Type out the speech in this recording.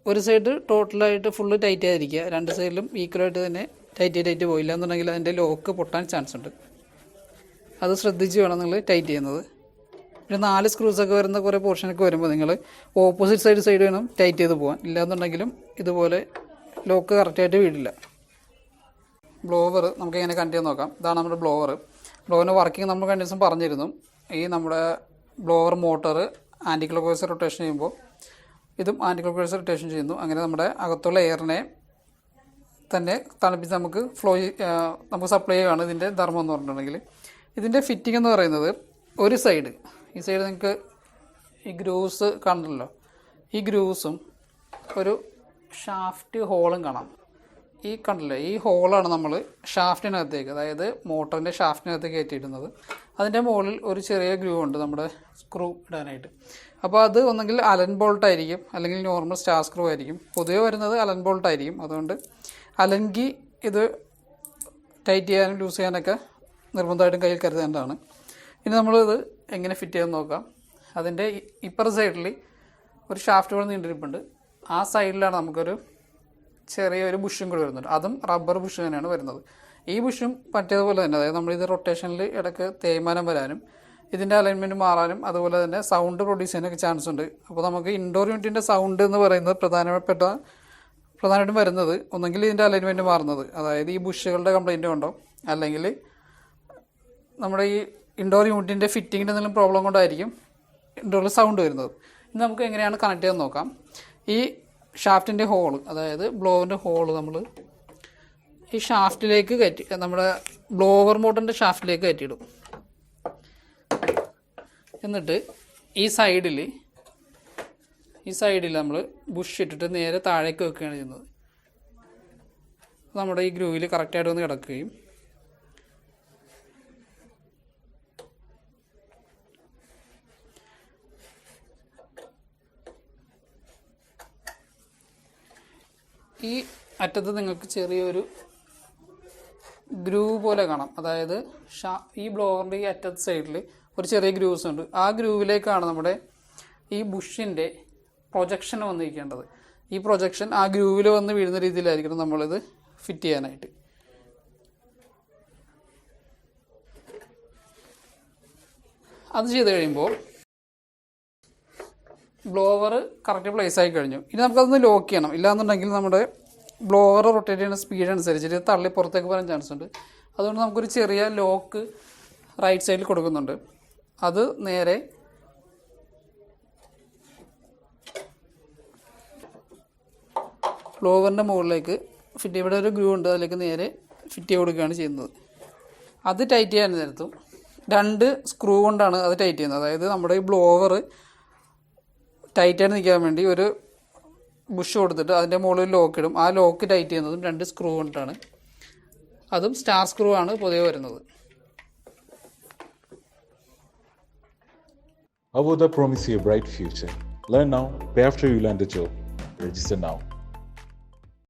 ഒരു side ടോട്ടലായിട്ട് full tight ആയിരിക്കുക, രണ്ട് സൈഡിലും ഈക്വലായിട്ട് തന്നെ ടൈറ്റ് പോയില്ല എന്നുണ്ടെങ്കിൽ അതിൻ്റെ ലോക്ക് പൊട്ടാൻ ചാൻസ് ഉണ്ട്. അത് ശ്രദ്ധിച്ച് വേണം നിങ്ങൾ ടൈറ്റ് ചെയ്യുന്നത്. പിന്നെ 4 സ്ക്രൂസൊക്കെ വരുന്ന കുറേ പോർഷനൊക്കെ വരുമ്പോൾ നിങ്ങൾ ഓപ്പോസിറ്റ് സൈഡ് വേണം ടൈറ്റ് ചെയ്ത് പോകാൻ. ഇല്ലാന്നുണ്ടെങ്കിലും ഇതുപോലെ ലോക്ക് കറക്റ്റായിട്ട് വീടില്ല. ബ്ലോവർ നമുക്ക് എങ്ങനെ കണക്ട് ചെയ്യാൻ നോക്കാം. ഇതാണ് നമ്മുടെ ബ്ലോവറിൻ്റെ വർക്കിംഗ് നമ്മൾ കഴിഞ്ഞ ദിവസം പറഞ്ഞിരുന്നു. ഈ നമ്മുടെ blower motor anti clockwise rotation ചെയ്യുമ്പോൾ ഇതും ആൻറ്റി ക്ലോക്ക്വൈസ് റൊട്ടേഷൻ ചെയ്യുന്നു. അങ്ങനെ നമ്മുടെ അകത്തുള്ള എയറിനെ തന്നെ തണുപ്പിച്ച് നമുക്ക് സപ്ലൈ ചെയ്യുകയാണ് ഇതിൻ്റെ ധർമ്മം എന്ന് പറഞ്ഞിട്ടുണ്ടെങ്കിൽ. ഇതിൻ്റെ ഫിറ്റിംഗ് എന്ന് പറയുന്നത് ഒരു സൈഡ്, ഈ സൈഡ് നിങ്ങൾക്ക് ഈ ഗ്രൂസ് കാണുന്നല്ലോ, ഈ ഗ്രൂസും ഒരു ഷാഫ്റ്റ് ഹോളും കാണാം. ഈ കണ്ടില്ലേ, ഈ ഹോളാണ് നമ്മൾ ഷാഫ്റ്റിനകത്തേക്ക്, അതായത് മോട്ടറിൻ്റെ ഷാഫ്റ്റിനകത്തേക്ക് കയറ്റിയിടുന്നത്. അതിൻ്റെ മുകളിൽ ഒരു ചെറിയ ഗ്രൂ ഉണ്ട് നമ്മുടെ സ്ക്രൂ ഇടാനായിട്ട്. അപ്പോൾ അത് ഒന്നെങ്കിൽ അലൻ ബോൾട്ട് ആയിരിക്കും, അല്ലെങ്കിൽ നോർമൽ സ്റ്റാർ സ്ക്രൂ ആയിരിക്കും. പൊതുവെ വരുന്നത് അലൻ ബോൾട്ട് ആയിരിക്കും. അതുകൊണ്ട് അലങ്കി ഇത് ടൈറ്റ് ചെയ്യാനും ലൂസ് ചെയ്യാനൊക്കെ നിർബന്ധമായിട്ടും കയ്യിൽ കരുതേണ്ടതാണ്. ഇനി നമ്മളിത് എങ്ങനെ ഫിറ്റ് ചെയ്യാൻ നോക്കാം. അതിൻ്റെ ഇപ്പുറ സൈഡിൽ ഒരു ഷാഫ്റ്റ് പോലെ നീണ്ടിരിപ്പുണ്ട്. ആ സൈഡിലാണ് നമുക്കൊരു ചെറിയൊരു ബുഷും കൂടി വരുന്നുണ്ട്. അതും റബ്ബർ ബുഷ് തന്നെയാണ് വരുന്നത്. ഈ ബുഷും പറ്റിയതുപോലെ തന്നെ, അതായത് നമ്മളിത് റൊട്ടേഷനിൽ ഇടയ്ക്ക് തേയ്മാനം വരാനും ഇതിൻ്റെ അലൈൻമെൻറ്റ് മാറാനും അതുപോലെ തന്നെ സൗണ്ട് പ്രൊഡ്യൂസ് ചെയ്യാനൊക്കെ ചാൻസ് ഉണ്ട്. അപ്പോൾ നമുക്ക് ഇൻഡോർ യൂണിറ്റിൻ്റെ സൗണ്ട് എന്ന് പറയുന്നത് പ്രധാനമായിട്ടും വരുന്നത് ഒന്നെങ്കിൽ ഇതിൻ്റെ അലൈൻമെൻറ്റ് മാറുന്നത്, അതായത് ഈ ബുഷുകളുടെ കംപ്ലയിൻറ്റ് കൊണ്ടോ അല്ലെങ്കിൽ നമ്മുടെ ഈ ഇൻഡോർ യൂണിറ്റിൻ്റെ ഫിറ്റിങ്ങിൻ്റെ എന്തെങ്കിലും പ്രോബ്ലം കൊണ്ടായിരിക്കും ഇൻഡോറിൽ സൗണ്ട് വരുന്നത്. ഇനി നമുക്ക് എങ്ങനെയാണ് കണക്ട് ചെയ്യാൻ നോക്കാം. ഈ ഷാഫ്റ്റിൻ്റെ ഹോള്, അതായത് ബ്ലോവറിൻ്റെ ഹോള് നമ്മൾ ഈ ഷാഫ്റ്റിലേക്ക് കയറ്റി, നമ്മുടെ ബ്ലോവർ മോട്ടറിൻ്റെ ഷാഫ്റ്റിലേക്ക് കയറ്റിയിടും. എന്നിട്ട് ഈ സൈഡിൽ നമ്മൾ ബുഷ് ഇട്ടിട്ട് നേരെ താഴേക്ക് വെക്കുകയാണ് ചെയ്യുന്നത്. നമ്മുടെ ഈ ഗ്രൂവിൽ കറക്റ്റായിട്ട് വന്ന് കിടക്കുകയും ഈ അറ്റത്ത് നിങ്ങൾക്ക് ചെറിയൊരു ഗ്രൂവ് പോലെ കാണാം. അതായത് ഈ ബ്ലോവറിൻ്റെ ഈ അറ്റത്ത് സൈഡിൽ ഒരു ചെറിയ ഗ്രൂവ്സ് ഉണ്ട്. ആ ഗ്രൂവിലേക്കാണ് നമ്മുടെ ഈ ബുഷിൻ്റെ പ്രൊജക്ഷൻ വന്നിരിക്കേണ്ടത്. ഈ പ്രൊജക്ഷൻ ആ ഗ്രൂവിൽ വന്ന് വീഴുന്ന രീതിയിലായിരിക്കണം നമ്മളിത് ഫിറ്റ് ചെയ്യാനായിട്ട്. അത് ചെയ്ത് കഴിയുമ്പോൾ ബ്ലോവർ കറക്റ്റ് പ്ലേസ് ആയി കഴിഞ്ഞു. ഇനി നമുക്കതൊന്ന് ലോക്ക് ചെയ്യണം. ഇല്ലാന്നുണ്ടെങ്കിൽ നമ്മുടെ ബ്ലോവർ റൊട്ടേറ്റ് ചെയ്യുന്ന സ്പീഡ് അനുസരിച്ചിട്ട് തള്ളി പുറത്തേക്ക് വരാൻ ചാൻസ് ഉണ്ട്. അതുകൊണ്ട് നമുക്കൊരു ചെറിയ ലോക്ക് റൈറ്റ് സൈഡിൽ കൊടുക്കുന്നുണ്ട്. അത് നേരെ ബ്ലോവറിൻ്റെ മുകളിലേക്ക് ഫിറ്റ്, ഇവിടെ ഒരു ഗ്രൂ ഉണ്ട്, അതിലേക്ക് നേരെ ഫിറ്റ് ചെയ്ത് കൊടുക്കുകയാണ് ചെയ്യുന്നത്. അത് ടൈറ്റ് ചെയ്യാൻ നേരത്തും 2 സ്ക്രൂ കൊണ്ടാണ് അത് ടൈറ്റ് ചെയ്യുന്നത്. അതായത് നമ്മുടെ ഈ ബ്ലോവർ ടൈറ്റായിട്ട് നിൽക്കാൻ വേണ്ടി ഒരു ബുഷ് കൊടുത്തിട്ട് അതിൻ്റെ മുകളിൽ ലോക്ക് ഇടും. ആ ലോക്ക് ടൈറ്റ് ചെയ്യുന്നതും 2 സ്ക്രൂ കൊണ്ടാണ്. അതും സ്റ്റാർ സ്ക്രൂ ആണ് പൊതുവെ വരുന്നത്. Avodha promises you a bright future. Learn now, pay after you land a job. Register now.